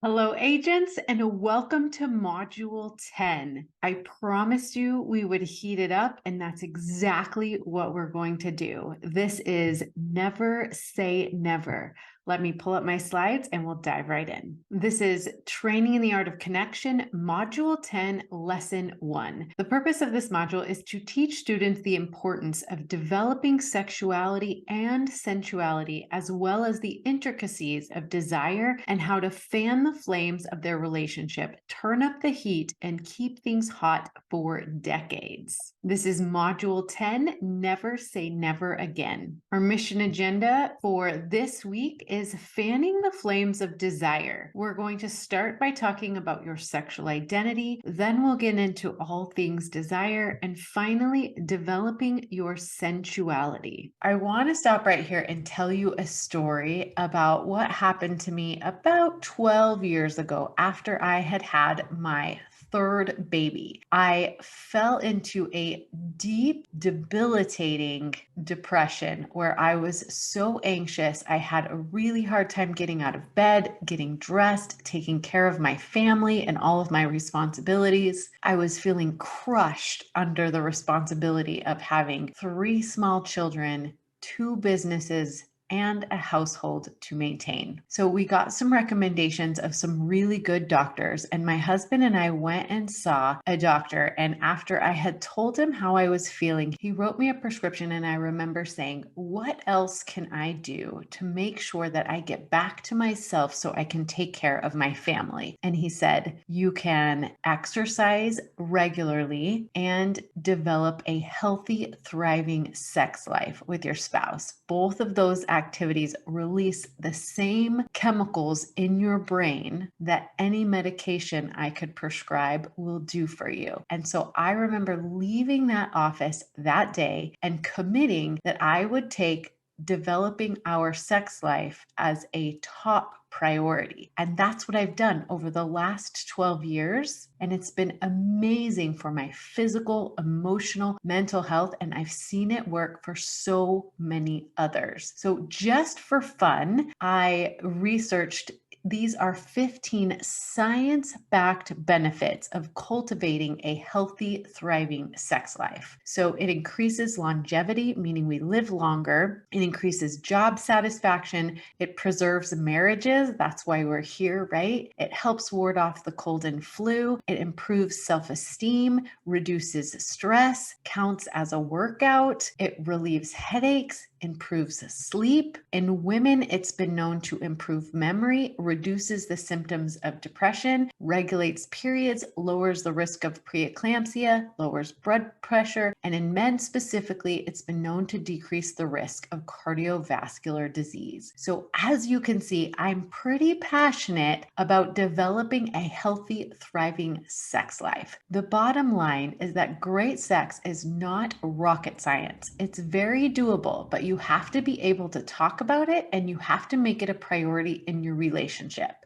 Hello, agents, and welcome to Module 10. I promised you we would heat it up, and that's exactly what we're going to do. This is Never Say Never. Let me pull up my slides and we'll dive right in. This is Training in the Art of Connection, Module 10, Lesson 1. The purpose of this module is to teach students the importance of developing sexuality and sensuality, as well as the intricacies of desire and how to fan the flames of their relationship, turn up the heat, and keep things hot for decades. This is Module 10, Never Say Never Again. Our mission agenda for this week is fanning the flames of desire. We're going to start by talking about your sexual identity, then we'll get into all things desire, and finally, developing your sensuality. I want to stop right here and tell you a story about what happened to me about 12 years ago after I had had my third baby. I fell into a deep, debilitating depression where I was so anxious. I had a really hard time getting out of bed, getting dressed, taking care of my family and all of my responsibilities. I was feeling crushed under the responsibility of having 3 small children, 2 businesses, and a household to maintain. So we got some recommendations of some really good doctors, and my husband and I went and saw a doctor. And after I had told him how I was feeling, he wrote me a prescription. And I remember saying, what else can I do to make sure that I get back to myself so I can take care of my family? And he said, you can exercise regularly and develop a healthy, thriving sex life with your spouse. Both of those activities release the same chemicals in your brain that any medication I could prescribe will do for you. And so I remember leaving that office that day and committing that I would take developing our sex life as a top priority. And that's what I've done over the last 12 years. And it's been amazing for my physical, emotional, mental health. And I've seen it work for so many others. So just for fun, I researched these are 15 science-backed benefits of cultivating a healthy, thriving sex life. So it increases longevity, meaning we live longer. It increases job satisfaction. It preserves marriages. That's why we're here, right? It helps ward off the cold and flu. It improves self-esteem, reduces stress, counts as a workout. It relieves headaches, improves sleep. In women, it's been known to improve memory, reduces the symptoms of depression, regulates periods, lowers the risk of preeclampsia, lowers blood pressure, and in men specifically, it's been known to decrease the risk of cardiovascular disease. So as you can see, I'm pretty passionate about developing a healthy, thriving sex life. The bottom line is that great sex is not rocket science. It's very doable, but you have to be able to talk about it and you have to make it a priority in your relationship.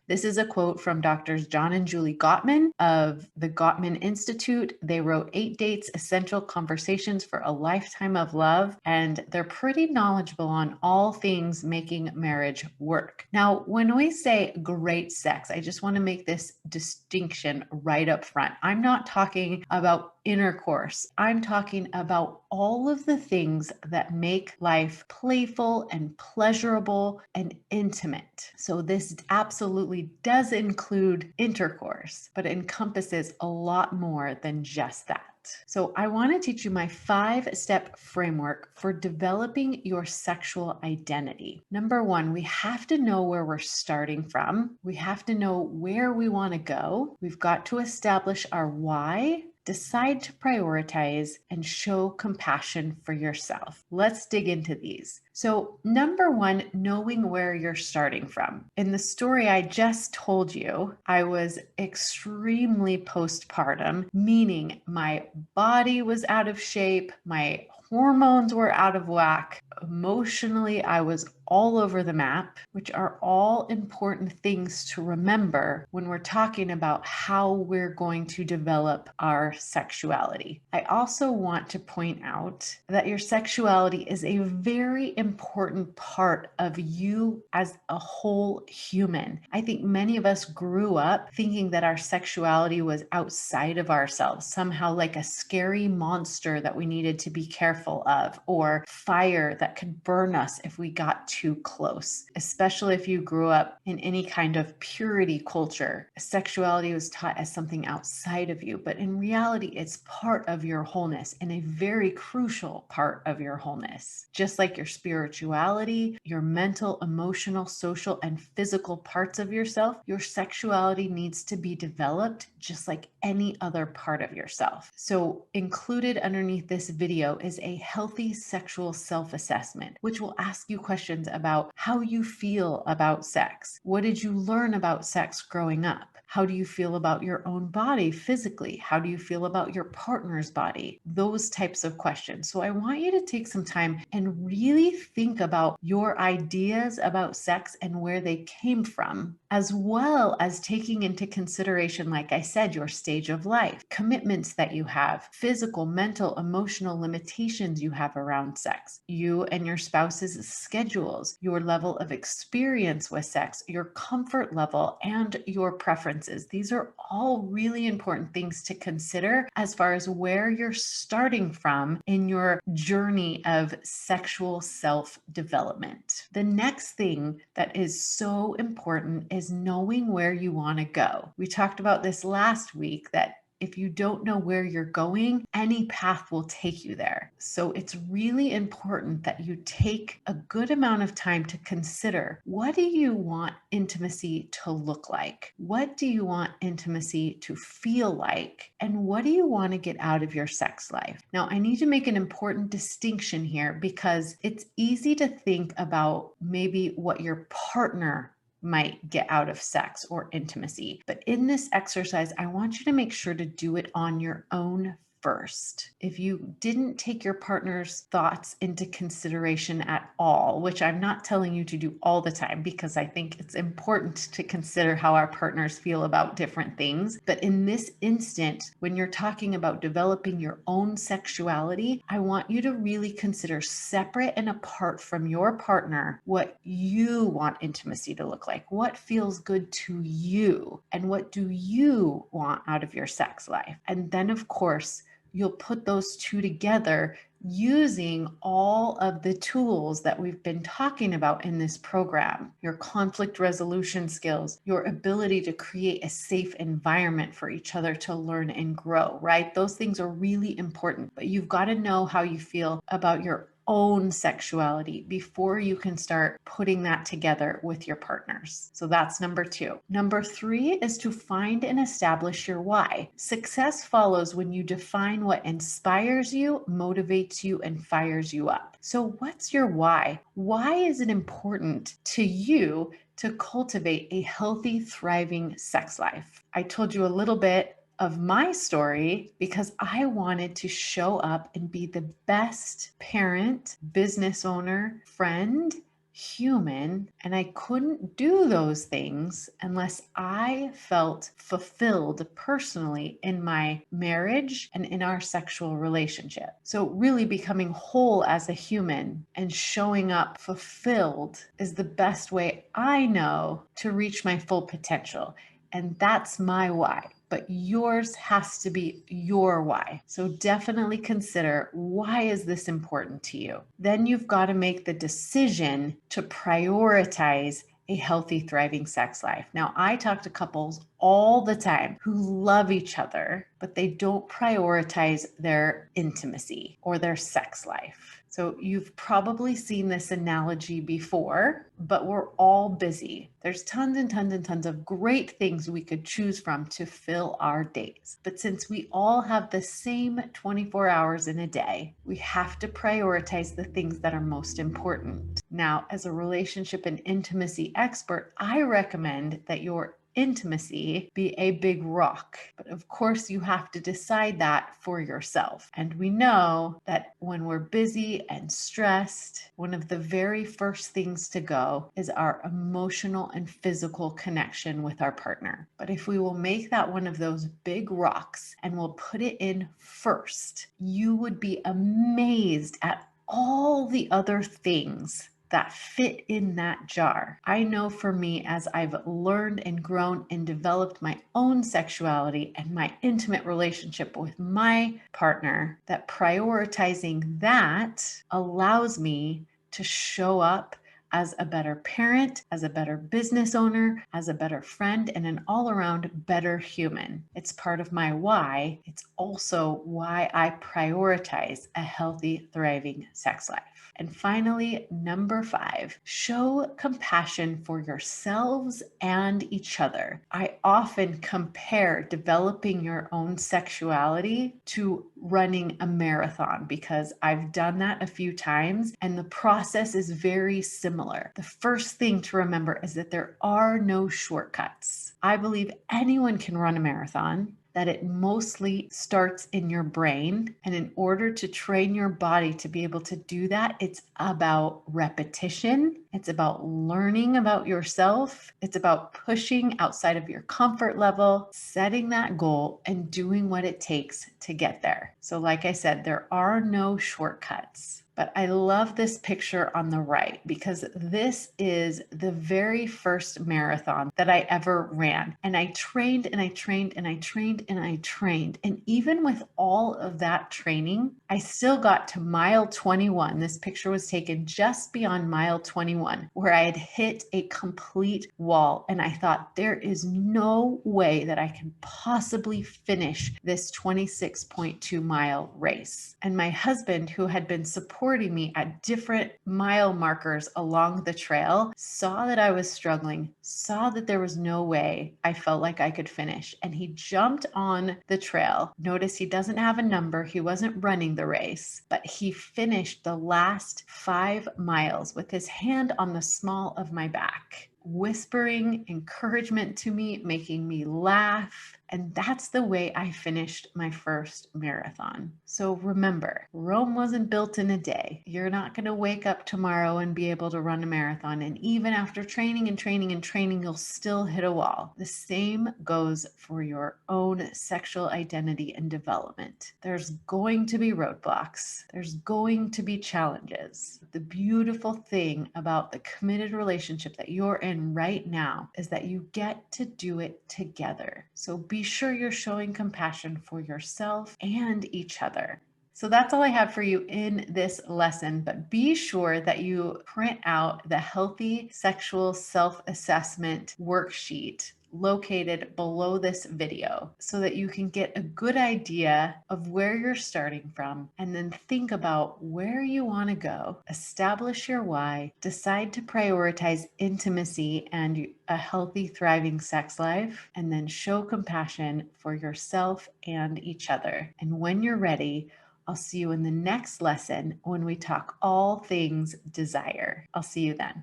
This is a quote from Doctors John and Julie Gottman of the Gottman Institute. They wrote 8 Dates, Essential Conversations for a Lifetime of Love, and they're pretty knowledgeable on all things making marriage work. Now, when we say great sex, I just want to make this distinction right up front. I'm not talking about intercourse. I'm talking about all of the things that make life playful and pleasurable and intimate. So this absolutely does include intercourse, but it encompasses a lot more than just that. So I want to teach you my 5-step framework for developing your sexual identity. Number 1, we have to know where we're starting from. We have to know where we want to go. We've got to establish our why, decide to prioritize, and show compassion for yourself. Let's dig into these. So number 1, knowing where you're starting from. In the story I just told you, I was extremely postpartum, meaning my body was out of shape, my hormones were out of whack. Emotionally, I was all over the map, which are all important things to remember when we're talking about how we're going to develop our sexuality. I also want to point out that your sexuality is a very important part of you as a whole human. I think many of us grew up thinking that our sexuality was outside of ourselves, somehow like a scary monster that we needed to be careful of, or fire that could burn us if we got too close. Especially if you grew up in any kind of purity culture, sexuality was taught as something outside of you, but in reality, it's part of your wholeness and a very crucial part of your wholeness. Just like your spirituality, your mental, emotional, social, and physical parts of yourself, your sexuality needs to be developed just like any other part of yourself. So included underneath this video is a healthy sexual self-assessment, which will ask you questions about how you feel about sex. What did you learn about sex growing up? How do you feel about your own body physically? How do you feel about your partner's body? Those types of questions. So I want you to take some time and really think about your ideas about sex and where they came from, as well as taking into consideration, like I said, your stage of life, commitments that you have, physical, mental, emotional limitations you have around sex, you and your spouse's schedules, your level of experience with sex, your comfort level, and your preferences. These are all really important things to consider as far as where you're starting from in your journey of sexual self-development. The next thing that is so important is knowing where you want to go. We talked about this last week, that if you don't know where you're going, any path will take you there. So it's really important that you take a good amount of time to consider, what do you want intimacy to look like? What do you want intimacy to feel like? And what do you want to get out of your sex life? Now, I need to make an important distinction here, because it's easy to think about maybe what your partner might get out of sex or intimacy. But in this exercise, I want you to make sure to do it on your own first. If you didn't take your partner's thoughts into consideration at all, which I'm not telling you to do all the time, because I think it's important to consider how our partners feel about different things. But in this instant, when you're talking about developing your own sexuality, I want you to really consider, separate and apart from your partner, what you want intimacy to look like, what feels good to you, and what do you want out of your sex life. And then, of course, you'll put those two together using all of the tools that we've been talking about in this program, your conflict resolution skills, your ability to create a safe environment for each other to learn and grow, right? Those things are really important, but you've got to know how you feel about your own sexuality before you can start putting that together with your partners. So that's number 2. Number 3 is to find and establish your why. Success follows when you define what inspires you, motivates you, and fires you up. So what's your why? Why is it important to you to cultivate a healthy, thriving sex life? I told you a little bit of my story because I wanted to show up and be the best parent, business owner, friend, human, and I couldn't do those things unless I felt fulfilled personally in my marriage and in our sexual relationship. So really becoming whole as a human and showing up fulfilled is the best way I know to reach my full potential. And that's my why. But yours has to be your why. So definitely consider, why is this important to you? Then you've got to make the decision to prioritize a healthy, thriving sex life. Now, I talk to couples all the time who love each other, but they don't prioritize their intimacy or their sex life. So you've probably seen this analogy before, but we're all busy. There's tons and tons and tons of great things we could choose from to fill our days. But since we all have the same 24 hours in a day, we have to prioritize the things that are most important. Now, as a relationship and intimacy expert, I recommend that your intimacy be a big rock. But of course, you have to decide that for yourself. And we know that when we're busy and stressed, one of the very first things to go is our emotional and physical connection with our partner. But if we will make that one of those big rocks and we'll put it in first, you would be amazed at all the other things that fit in that jar. I know for me, as I've learned and grown and developed my own sexuality and my intimate relationship with my partner, that prioritizing that allows me to show up as a better parent, as a better business owner, as a better friend, and an all around better human. It's part of my why. It's also why I prioritize a healthy, thriving sex life. And finally, number 5, show compassion for yourselves and each other. I often compare developing your own sexuality to running a marathon because I've done that a few times and the process is very similar. The first thing to remember is that there are no shortcuts. I believe anyone can run a marathon, that it mostly starts in your brain. And in order to train your body to be able to do that, it's about repetition. It's about learning about yourself. It's about pushing outside of your comfort level, setting that goal, and doing what it takes to get there. So, like I said, there are no shortcuts. But I love this picture on the right because this is the very first marathon that I ever ran. And I trained and I trained and I trained and I trained. And even with all of that training, I still got to mile 21. This picture was taken just beyond mile 21, where I had hit a complete wall. And I thought, there is no way that I can possibly finish this 26.2 mile race. And my husband, who had been supporting me at different mile markers along the trail, saw that I was struggling, saw that there was no way I felt like I could finish. And he jumped on the trail. Notice he doesn't have a number. He wasn't running the race, but he finished the last 5 miles with his hand on the small of my back, whispering encouragement to me, making me laugh. And that's the way I finished my first marathon. So remember, Rome wasn't built in a day. You're not going to wake up tomorrow and be able to run a marathon. And even after training and training and training, you'll still hit a wall. The same goes for your own sexual identity and development. There's going to be roadblocks. There's going to be challenges. The beautiful thing about the committed relationship that you're in right now is that you get to do it together. So be sure you're showing compassion for yourself and each other. So that's all I have for you in this lesson, but be sure that you print out the healthy sexual self-assessment worksheet located below this video so that you can get a good idea of where you're starting from and then think about where you want to go, establish your why, decide to prioritize intimacy and a healthy, thriving sex life, and then show compassion for yourself and each other. And when you're ready, I'll see you in the next lesson when we talk all things desire. I'll see you then.